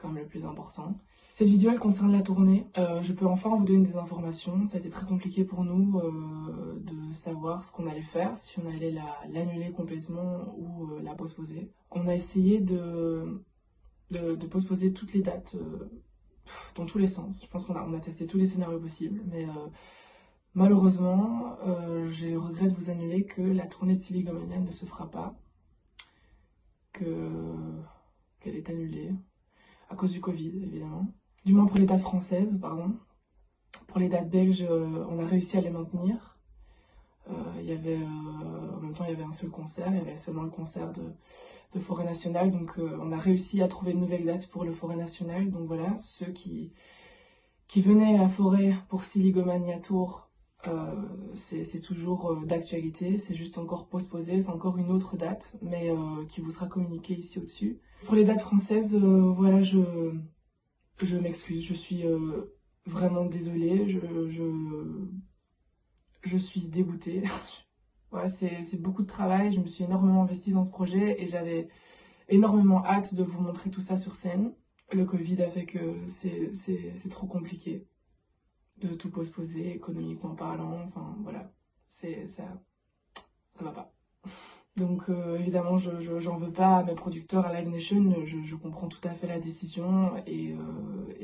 quand même le plus important. Cette vidéo, elle concerne la tournée. Je peux enfin vous donner des informations. Ça a été très compliqué pour nous de savoir ce qu'on allait faire, si on allait l'annuler complètement ou la postposer. On a essayé de postposer toutes les dates dans tous les sens. Je pense qu'on a testé tous les scénarios possibles, mais malheureusement, j'ai le regret de vous annuler que la tournée de Siligomania ne se fera pas, qu'elle est annulée, à cause du Covid, évidemment. Du moins pour les dates françaises, pardon. Pour les dates belges, on a réussi à les maintenir. En même temps, il y avait un seul concert, il y avait seulement le concert de Forêt Nationale, donc on a réussi à trouver une nouvelle date pour le Forêt Nationale. Donc voilà, ceux qui venaient à Forêt pour Siligomania Tour, c'est toujours d'actualité, c'est juste encore postposé, c'est encore une autre date, mais qui vous sera communiquée ici au-dessus. Pour les dates françaises, voilà, je m'excuse, je suis vraiment désolée, je suis dégoûtée. Ouais, c'est beaucoup de travail, je me suis énormément investie dans ce projet et j'avais énormément hâte de vous montrer tout ça sur scène. Le Covid a fait que c'est trop compliqué de tout postposer, économiquement parlant, enfin voilà, ça va pas. Donc évidemment, j'en veux pas à mes producteurs, à Live Nation, je comprends tout à fait la décision et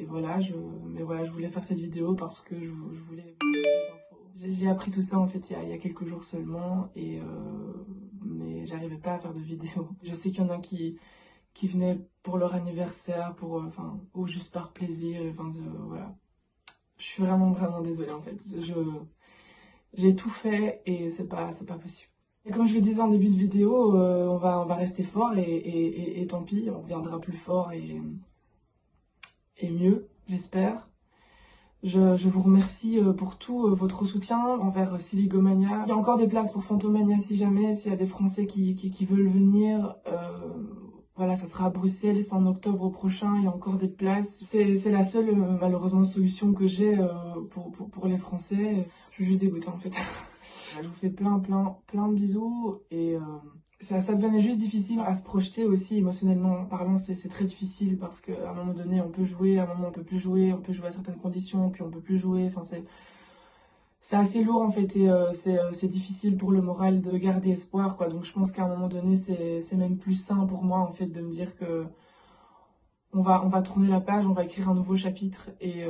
voilà, mais voilà, je voulais faire cette vidéo parce que je voulais vous donner des infos. J'ai appris tout ça en fait il y a quelques jours seulement mais j'arrivais pas à faire de vidéo. Je sais qu'il y en a qui venaient pour leur anniversaire, ou juste par plaisir, voilà. Je suis vraiment désolée en fait. J'ai tout fait et c'est pas possible. Et comme je le disais en début de vidéo, on va rester fort et tant pis, on reviendra plus fort et mieux, j'espère. Je vous remercie pour tout votre soutien envers Siligomania. Il y a encore des places pour Fantomania si jamais, s'il y a des Français qui veulent venir. Voilà, ça sera à Bruxelles, c'est en octobre prochain, il y a encore des places. C'est la seule, malheureusement, solution que j'ai pour les Français. Je suis juste dégoûtée en fait. Je vous fais plein de bisous et ça devenait juste difficile à se projeter aussi émotionnellement parlant, c'est très difficile parce qu'à un moment donné on peut jouer, à un moment on peut plus jouer, on peut jouer à certaines conditions, puis on peut plus jouer, enfin c'est assez lourd en fait et c'est difficile pour le moral de garder espoir quoi, donc je pense qu'à un moment donné c'est même plus sain pour moi en fait de me dire que on va tourner la page, on va écrire un nouveau chapitre et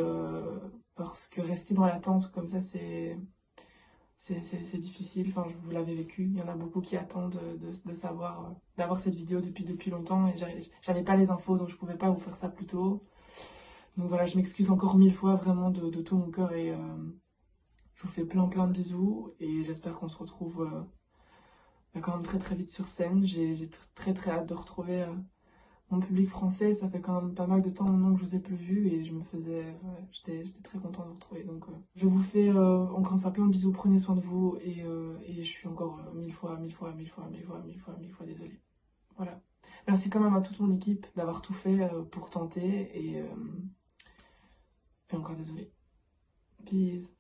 parce que rester dans l'attente comme ça c'est difficile, enfin vous l'avez vécu, il y en a beaucoup qui attendent de savoir, d'avoir cette vidéo depuis longtemps et j'avais pas les infos donc je pouvais pas vous faire ça plus tôt. Donc voilà, je m'excuse encore 1000 fois vraiment de tout mon cœur et je vous fais plein de bisous et j'espère qu'on se retrouve quand même très vite sur scène. J'ai très hâte de retrouver mon public français, ça fait quand même pas mal de temps maintenant que je vous ai plus vu et j'étais très contente de vous retrouver. Donc je vous fais encore une fois plein de bisous, prenez soin de vous et je suis encore 1000 fois désolée. Voilà. Merci quand même à toute mon équipe d'avoir tout fait pour tenter et encore désolée. Peace.